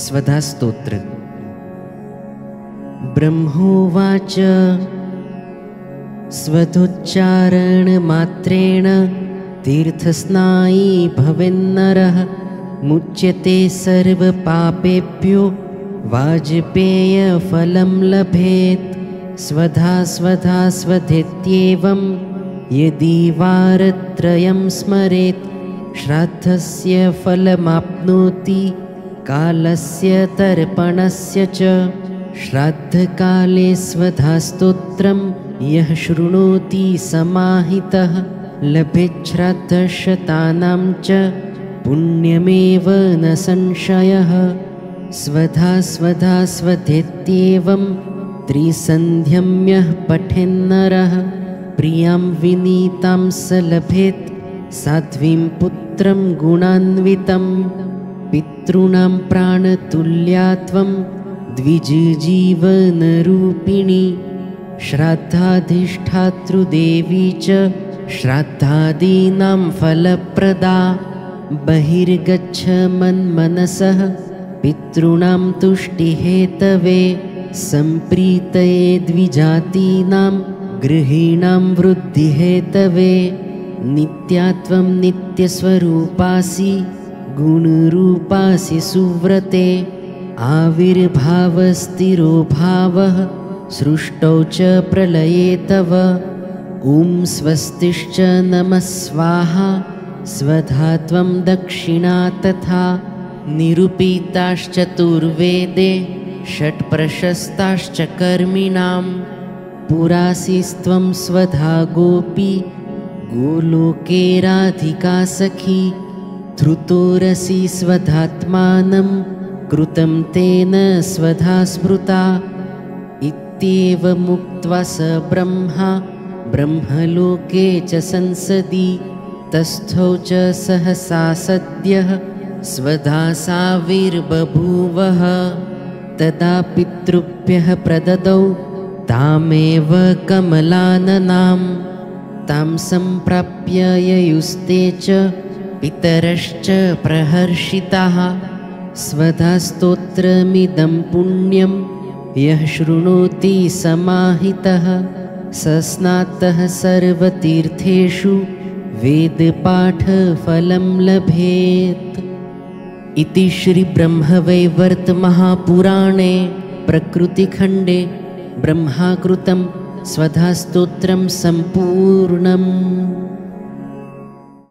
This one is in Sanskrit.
स्वधास्तोत्र। ब्रह्मोवाच स्वधोच्चारणमात्रेण तीर्थस्नायी भवेन्नरः मुच्यते सर्वपापेभ्यो वाजपेयफलं लभेत्। स्वधा स्वधा स्वधेत्येवं यदि वारत्रयं स्मरेत् श्राद्धस्य फलमाप्नोति कालस्य तर्पणस्य च। श्राद्धकाले स्वधास्तोत्रं यः शृणोति समाहितः लभेत् श्राद्धशतानां च पुण्यमेव न संशयः। स्वधा स्वधा स्वधेत्येवं त्रिसन्ध्यं यः पठेन्नरः प्रियां विनीतां स लभेत् साध्वीं पुत्रं गुणान्वितं। पितॄणां प्राणतुल्यात्वं द्विजजीवनरूपिणी श्राद्धाधिष्ठातृदेवी च श्राद्धादीनां फलप्रदा। बहिर्गच्छ मन्मनसः पितॄणां तुष्टिहेतवे सम्प्रीतये द्विजातीनां गृहीणां वृद्धिहेतवे। नित्यात्वं नित्यस्वरूपासि गुणरूपासि सुव्रते आविर्भावस्थिरो भावः सृष्टौ च प्रलये तव। ॐ स्वस्तिश्च नमः स्वाहा स्वधात्वं दक्षिणा तथा निरूपिताश्चतुर्वेदे षट्प्रशस्ताश्च कर्मिणां। पुरासिस्त्वं स्वधा गोपी गोलोके राधिका सखी धृतोरसि स्वधात्मानं कृतं तेन स्वधा स्मृता। इत्येवमुक्त्वा स ब्रह्मा ब्रह्मलोके च संसदि तस्थौ च सहसा सद्यः स्वधा साविर्बभूवः। तदा पितृभ्यः प्रददौ तामेव कमलाननां तां सम्प्राप्य ययुस्ते च पितरश्च प्रहर्षिताः। स्वधास्तोत्रमिदं पुण्यं यः शृणोति समाहितः स स्नातः सर्वतीर्थेषु वेदपाठफलं लभेत्। इति श्रीब्रह्मवैवर्तमहापुराणे प्रकृतिखण्डे ब्रह्माकृतं स्वधास्तोत्रं सम्पूर्णम्।